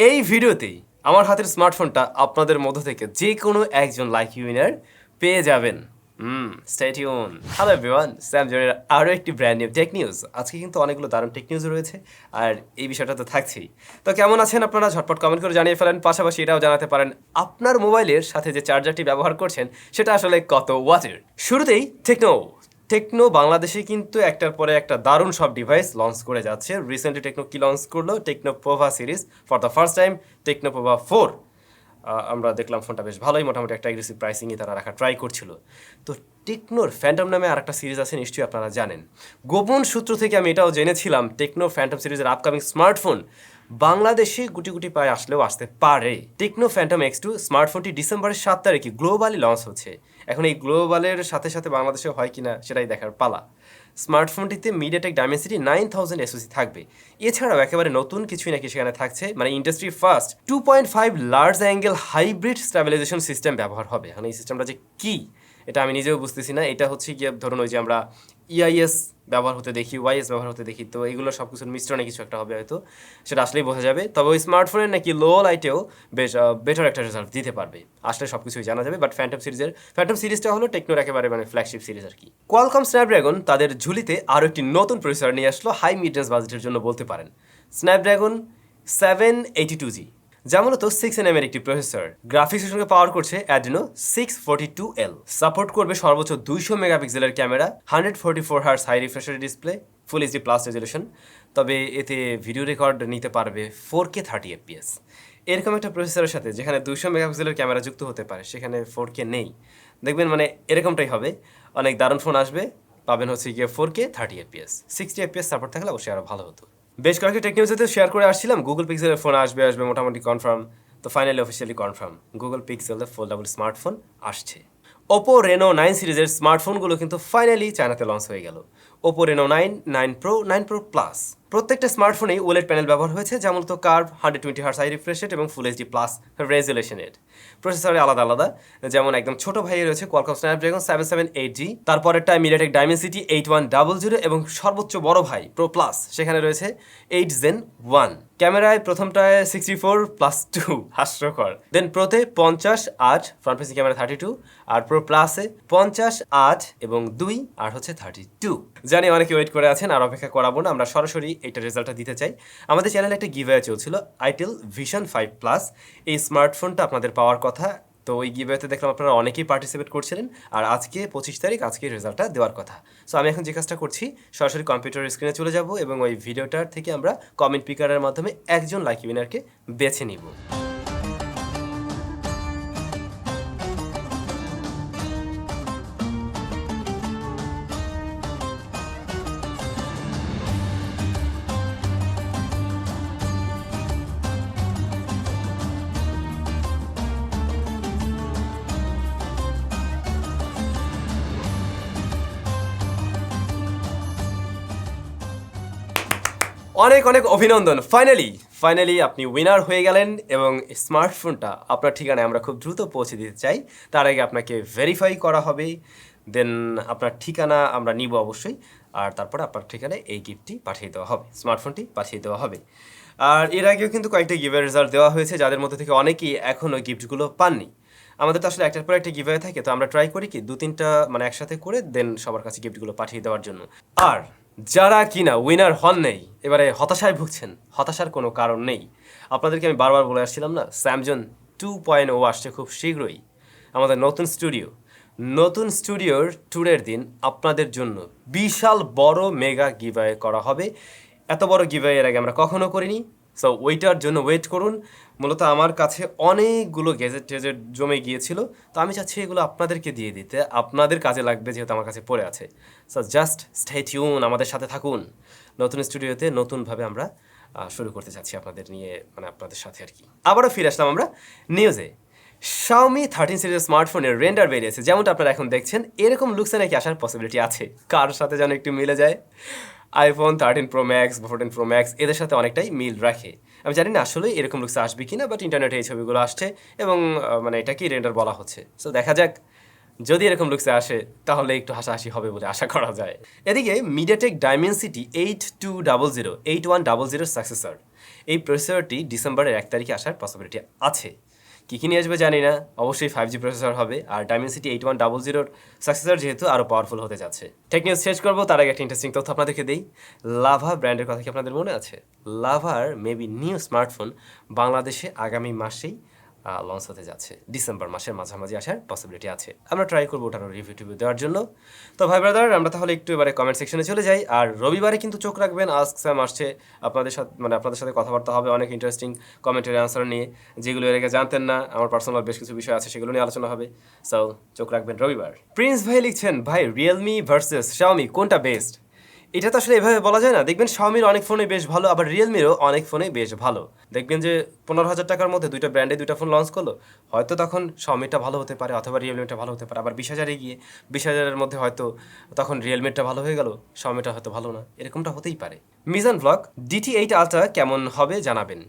এই ভিডিওতেই আমার হাতের স্মার্টফোনটা আপনাদের মধ্য থেকে যে কোনো একজন লাইক উইনার পেয়ে যাবেন। Stay tune. হ্যালো এভরিওয়ান, স্যামজনের আরও একটি ব্র্যান্ড নিউ টেক নিউজ। আজকে কিন্তু অনেকগুলো দারুণ টেক নিউজ রয়েছে, আর এই বিষয়টা তো থাকছেই। তো কেমন আছেন আপনারা? ঝটপট কমেন্ট করে জানিয়ে ফেলেন। পাশাপাশি এটাও জানাতে পারেন আপনার মোবাইলের সাথে যে চার্জারটি ব্যবহার করছেন সেটা আসলে কত ওয়াটের। শুরুতেই টেকনো বাংলাদেশে কিন্তু একটার পরে একটা দারুণ সব ডিভাইস লঞ্চ করে যাচ্ছে। রিসেন্টলি টেকনো কি লঞ্চ করলো? Techno Pova series for the first time, techno Pova 4। আমরা দেখলাম ফোনটা বেশ ভালোই, মোটামুটি একটা এগ্রেসিভ প্রাইসিংয়ে তারা রাখা ট্রাই করছিল। তো টেকনোর ফ্যান্টম নামে আর একটা সিরিজ আছে, নিশ্চয়ই আপনারা জানেন। গোপন সূত্র থেকে আমি এটাও জেনেছিলাম টেকনো ফ্যান্টম সিরিজের আপকামিং স্মার্টফোন বাংলাদেশে গুটি গুটি পায়ে আসলেও আসতে পারে। টেকনো ফ্যান্টম X2 স্মার্টফোনটি ডিসেম্বরের 7 তারিখে গ্লোবালি লঞ্চ হচ্ছে। এখন এই গ্লোবালের সাথে সাথে বাংলাদেশে হয় কিনা সেটাই দেখার পালা। স্মার্টফোনটিতে মিডিয়াটেক ডাইমেনসিটি 9000 SoC থাকবে। এছাড়াও একেবারে নতুন কিছুই নাকি সেখানে থাকছে, মানে industry first 2.5 large angle hybrid stabilization system ব্যবহার হবে। এখন এই সিস্টেমটা যে কী এটা আমি নিজেও বুঝতেছি না। এটা হচ্ছে গিয়ে ধরুন ওই যে আমরা EIS ব্যবহার হতে দেখি, YS ব্যবহার হতে দেখি, তো এগুলো সব কিছুর মিশ্রণে কিছু একটা হবে হয়তো, সেটা আসলেই বোঝা যাবে। তবে ওই স্মার্টফোনের নাকি লো লাইটেও বেশ বেটার একটা রেজাল্ট দিতে পারবে। আসলে সব কিছুই জানা যাবে। বাট ফ্যান্টম সিরিজটা হলো টেকনোর একেবারে মানে ফ্ল্যাগশিপ সিরিজ আর কি। কোয়ালকম স্ন্যাপড্রাগন তাদের ঝুলিতে আরও একটি নতুন প্রসেসর নিয়ে আসলো, হাই মিড রেঞ্জ বাজেটের জন্য বলতে পারেন। স্ন্যাপড্রাগন 782G, যা মূলত 6nm এর একটি প্রসেসর। গ্রাফিক্সের সঙ্গে পাওয়ার করছে Adreno 642L। সাপোর্ট করবে সর্বোচ্চ 200 মেগাপিক্সেলের camera, 144 hertz high refresh display, full HD plus resolution. তবে এতে ভিডিও রেকর্ড নিতে পারবে 4K 30 FPS। এরকম একটা প্রসেসরের সাথে যেখানে 200 মেগাপিক্সেলের ক্যামেরা যুক্ত হতে পারে, সেখানে 4K নেই। দেখবেন মানে এরকমটাই হবে। অনেক দারুণ ফোন আসবে, পাবেন হচ্ছে গিয়ে 4K 30 FPS। 60 FPS সাপোর্ট থাকলে অবশ্যই আরও ভালো হতো। বেশ কয়েকটা টেকনিউজে শেয়ার করে আসছিলাম গুগল পিক্সেলের ফোন আসবে মোটামুটি কনফার্ম। তো ফাইনালি অফিসিয়ালি কনফার্ম, গুগল পিক্সেলের ফোল্ডেবল স্মার্টফোন আসছে। ওপো রেনো 9 সিরিজের স্মার্টফোনগুলো কিন্তু ফাইনালি চায়নাতে লঞ্চ হয়ে গেল। Oppo Reno 9, 9 pro, 9 pro plus প্রত্যেকটা স্মার্টফোনেই ওলেড প্যানেল ব্যবহার হয়েছে, যা মূলত curve 120 hertz high refresh rate এবং ফুল এইচডি প্লাস রেজুলেশনের। প্রসেসরে আলাদা আলাদা, যেমন একদম ছোট ভাইয়ে রয়েছে কোয়ালকম স্ন্যাপড্রাগন 778G, তারপরেরটা মিডিয়াটেক ডাইমেনসিটি 8100 এবং সর্বোচ্চ বড় ভাই প্রো প্লাস সেখানে রয়েছে 8 Gen 1। ক্যামেরায় প্রথমটায় 64+2, হাস্যকর। দেন প্রোতে 50-8 ফ্রন্ট ফেসিং ক্যামেরা 32, আর প্রো প্লাসে 50-8 এবং 2 আর হচ্ছে 32। জানি অনেকে ওয়েট করে আছেন, আর অপেক্ষা করাবো না, আমরা সরাসরি এইটা রেজাল্টটা দিতে চাই। আমাদের চ্যানেলে একটা গিভঅ্যাওয়ে চলছিল, আইটেল ভিশন 5 প্লাস। এই স্মার্টফোনটা আপনাদের পাওয়ার কথা। তো ওই গিভঅ্যাওয়েতে দেখলাম আপনারা অনেকেই পার্টিসিপেট করছিলেন, আর আজকে 25 তারিখ, আজকে রেজাল্টটা দেওয়ার কথা। সো আমি এখন যে কাজটা করছি, সরাসরি কম্পিউটার স্ক্রিনে চলে যাব এবং ওই ভিডিওটার থেকে আমরা কমেন্ট পিকারের মাধ্যমে একজন লাকি উইনারকে বেছে নিব। অনেক অনেক অভিনন্দন। ফাইনালি আপনি উইনার হয়ে গেলেন, এবং স্মার্টফোনটা আপনার ঠিকানায় আমরা খুব দ্রুত পৌঁছে দিতে চাই। তার আগে আপনাকে ভেরিফাই করা হবে, দেন আপনার ঠিকানা আমরা নিব অবশ্যই, আর তারপরে আপনার ঠিকানায় এই গিফটটি পাঠিয়ে দেওয়া হবে, স্মার্টফোনটি পাঠিয়ে দেওয়া হবে। আর এর আগেও কিন্তু কয়েকটা গিভের রেজাল্ট দেওয়া হয়েছে, যাদের মধ্যে থেকে অনেকেই এখনও গিফটগুলো পাননি। আমাদের তো আসলে একটার পর একটা গিভওয়ে থাকে, তো আমরা ট্রাই করি কি 2-3টা মানে একসাথে করে দেন সবার কাছে গিফটগুলো পাঠিয়ে দেওয়ার জন্য। আর যারা কিনা উইনার হন নেই, এবারে হতাশায় ভুগছেন, হতাশার কোনো কারণ নেই। আপনাদেরকে আমি বারবার বলে আসছিলাম না, SamZone 2.0 আসছে খুব শীঘ্রই। আমাদের নতুন স্টুডিওর ট্যুরের দিন আপনাদের জন্য বিশাল বড় মেগা গিভওয়ে করা হবে। এত বড় গিভওয়ে এর আগে আমরা কখনো করিনি। সো ওইটার জন্য ওয়েট করুন। মূলত আমার কাছে অনেকগুলো গ্যাজেট জমে গিয়েছিল, তো আমি চাচ্ছি এগুলো আপনাদেরকে দিয়ে দিতে, আপনাদের কাজে লাগবে যেহেতু আমার কাছে পড়ে আছে। সো জাস্ট স্টে টিউন, আমাদের সাথে থাকুন। নতুন স্টুডিওতে নতুনভাবে আমরা শুরু করতে চাচ্ছি আপনাদের নিয়ে, মানে আপনাদের সাথে আর কি। আবারও ফিরে আসলাম আমরা নিউজে। Xiaomi 13 সিরিজের স্মার্টফোনের রেন্ডার বেরিয়েছে, যেমনটা আপনারা এখন দেখছেন। এরকম লুকসে নাকি আসার পসিবিলিটি আছে, কার সাথে যেন একটু মিলে যায়। iPhone 13 Pro Max, 14 Pro Max এদের সাথে অনেকটাই মিল রাখে। আমি জানি না আসলে এরকম লুকসে আসবে কিনা, বাট ইন্টারনেটে এই ছবিগুলো আসছে এবং মানে এটাকেই রেন্ডার বলা হচ্ছে। সো দেখা যাক, যদি এরকম লুকসে আসে তাহলে একটু হাসাহাসি হবে বলে আশা করা যায়। এদিকে মিডিয়াটেক ডাইমেনসিটি 8100 সাকসেসর, এই প্রসেসরটি ডিসেম্বরের 1 তারিখে আসার পসিবিলিটি আছে। কী নিয়ে আসবে জানি না, অবশ্যই 5G প্রসেসর হবে, আর ডায়মেনসিটি 8100 সাকসেসর যেহেতু আরও পাওয়ারফুল হতে যাচ্ছে। টেক নিউজ শেষ করবো, তার আগে একটা ইন্টারেস্টিং তথ্য আপনাদেরকে দিই। লাভা ব্র্যান্ডের কথা কি আপনাদের মনে আছে? লাভার মেবি নিউ স্মার্টফোন বাংলাদেশে আগামী মাসেই লঞ্চ হতে যাচ্ছে, ডিসেম্বর মাসের মাঝামাঝি আসার পসিবিলিটি আছে। আমরা ট্রাই করবো ওটার রিভিউ দেওয়ার জন্য। তো ভাই ব্রাদার, আমরা তাহলে একটু এবারে কমেন্ট সেকশনে চলে যাই। আর রবিবারে কিন্তু চোখ রাখবেন, আস্ক স্যাম আসছে, আপনাদের সাথে কথাবার্তা হবে অনেক ইন্টারেস্টিং কমেন্টের অ্যান্সার নিয়ে, যেগুলো এর আগে জানতেন না। আমার পার্সোনাল বেশ কিছু বিষয় আছে, সেগুলো নিয়ে আলোচনা হবে। সো চোখ রাখবেন রবিবার। প্রিন্স ভাই লিখছেন, ভাই রিয়েলমি ভার্সেস শাওমি কোনটা বেস্ট? এটা তো আসলে এভাবে বলা যায় না। দেখবেন শাওমির অনেক ফোনে বেশ ভালো, আবার রিয়েলমিরও অনেক ফোনে বেশ ভালো। দেখবেন যে 15,000 টাকার মধ্যে দুইটা ব্র্যান্ডে দুইটা ফোন লঞ্চ করলো, হয়তো তখন শাওমিটা ভালো হতে পারে অথবা রিয়েলমিটা ভালো হতে পারে। আবার 20,000-এ গিয়ে 20,000-এর মধ্যে হয়তো তখন রিয়েলমিটা ভালো হয়ে গেল, শাওমিটা হয়তো ভালো না, এরকমটা হতেই পারে। মিজান ব্লগ, DT8 আলট্রা কেমন হবে জানাবেন।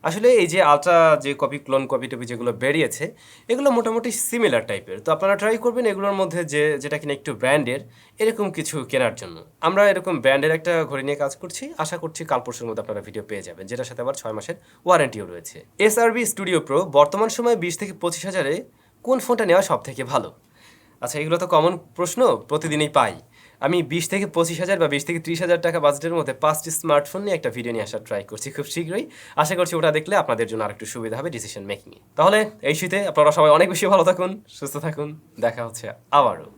আসলে এই যে আলট্রা যে ক্লোন কপি টপি যেগুলো বেরিয়েছে, এগুলো মোটামুটি সিমিলার টাইপের। তো আপনারা ট্রাই করবেন এগুলোর মধ্যে যেটা কিনা একটু ব্র্যান্ডের এরকম কিছু কেনার জন্য। আমরা এরকম ব্র্যান্ডের একটা ঘড়ি নিয়ে কাজ করছি, আশা করছি কাল পরশুর মধ্যে আপনারা ভিডিও পেয়ে যাবেন, যেটার সাথে আবার 6 মাসের ওয়ারেন্টিও রয়েছে। SRB স্টুডিও প্রো বর্তমান সময়ে 20 থেকে 25,000-এ কোন ফোনটা নেওয়া সব থেকে ভালো? আচ্ছা, এগুলো তো কমন প্রশ্ন, প্রতিদিনই পাই। আমি 20 থেকে 25,000 বা 20 থেকে 30,000 টাকা বাজেটের মধ্যে 5টি স্মার্টফোন নিয়ে একটা ভিডিও নিয়ে আসার ট্রাই করছি খুব শীঘ্রই। আশা করছি ওটা দেখলে আপনাদের জন্য আরেকটু সুবিধা হবে ডিসিশন মেকিংয়ে। তাহলে এই শীতে আপনারা সবাই অনেক বেশি ভালো থাকুন, সুস্থ থাকুন, দেখা হচ্ছে আবারও।